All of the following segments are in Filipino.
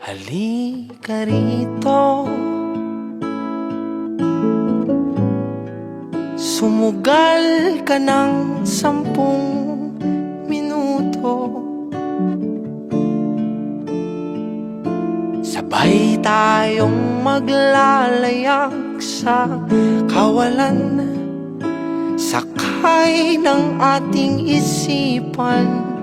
Halika rito, sumugal ka ng 10 minuto. Sabay tayong maglalayag sa kawalan, sakay ng ating isipan.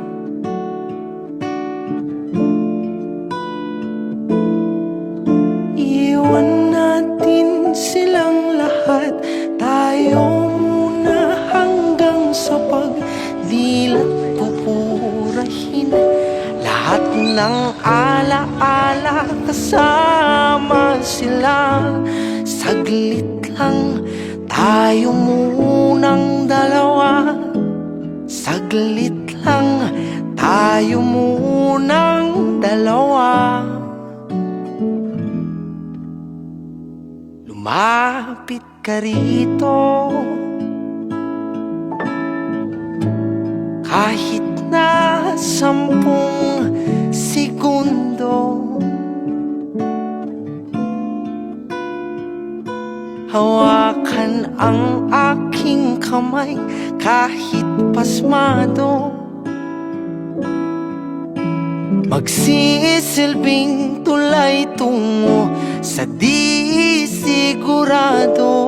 Iwan natin silang lahat, tayo muna hanggang sa pagdilat pupurahin. Lahat ng alaala kasama sila. Saglit lang tayo munang dalawa, saglit lang tayo munang dalawa. Lumapit ka rito, kahit na 10 segundo. Hawakan ang aking kamay kahit pasmado, magsisilbing tulay tungo sa di sigurado.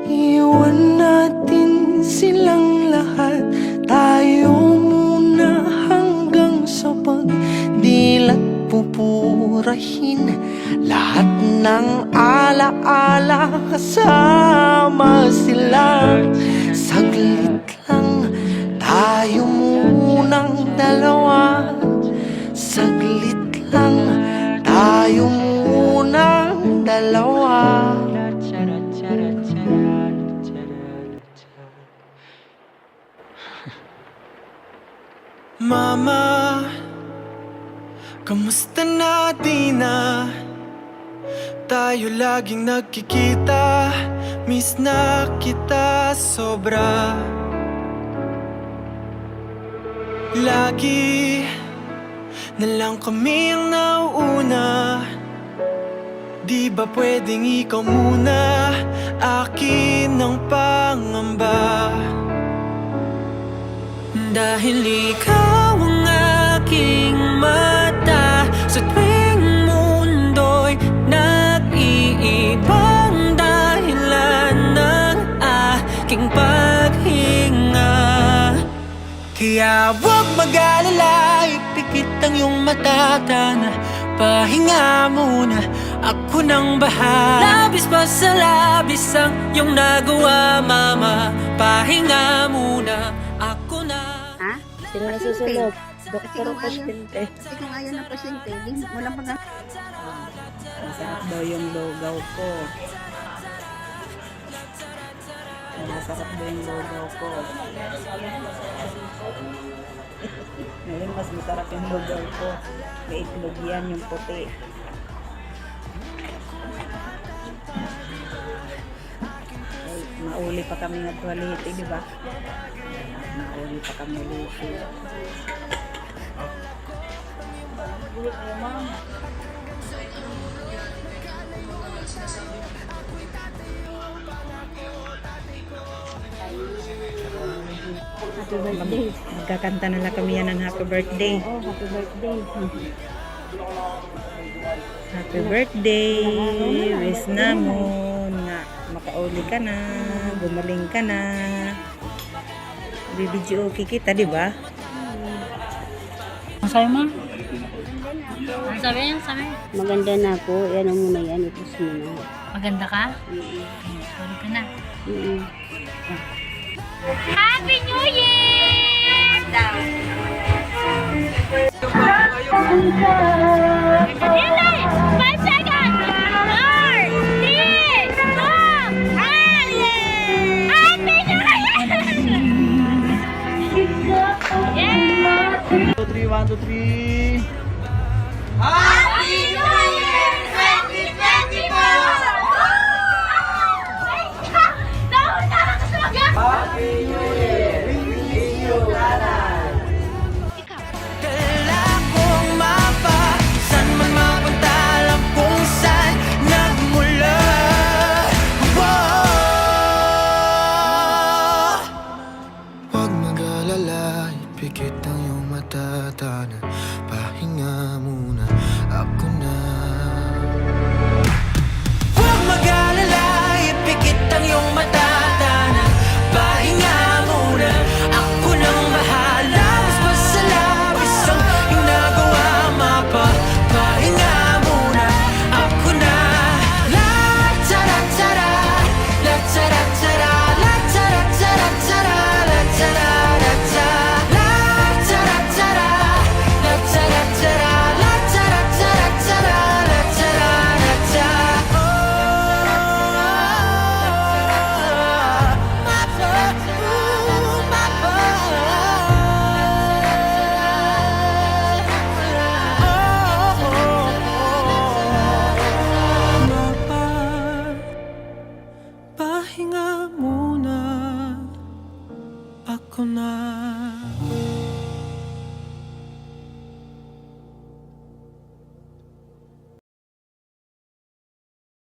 Iwan natin silang lahat, tayo muna hanggang sa pagdilat pupurahin. Lahat ng alaala kasama sila. Saglit lang tayo munang dalawa, saglit lang tayo munang dalawa. Mama, kamusta na di na tayo laging nagkikita? Miss na kita sobra. Lagi na lang kami ang nauuna. Di ba pwedeng ikaw muna? Akin ang pangamba, dahil ikaw ang aking mata sa tuwing mundo'y nag-iibang dahilan ng aking paghinga. Kaya huwag mag-alala, ipikit ang iyong mata, tana, pahinga muna, ako nang bahala. Labis pa sa labis ang iyong nagawa, mama, pahinga muna, ako na. Ha? Sino na susunod? Doktor o pasyente? Kasi kung ayaw ng pasyente, walang pag- Masarap daw yung lugaw ko. Masarap daw yung lugaw ko. Ngayon mas masarap yung lugaw ko. May itlog yan, yung puti. Ay, mauli pa kami ng tuwalite, di ba? Mauli pa kami ulit. Happy birthday. Magkakanta na lang kami yan ng happy birthday. Oh, happy birthday. Happy birthday. Wish na mo na makauli ka na, gumaling ka na. Bibidyo okay kita, di ba? Ang sabi mo? Ang sabi niya, sabi. Maganda na po. Yan ang muna yan. Ipos mo na. Maganda ka? Sorry ka na. Happy New Year! Ganda nila eh!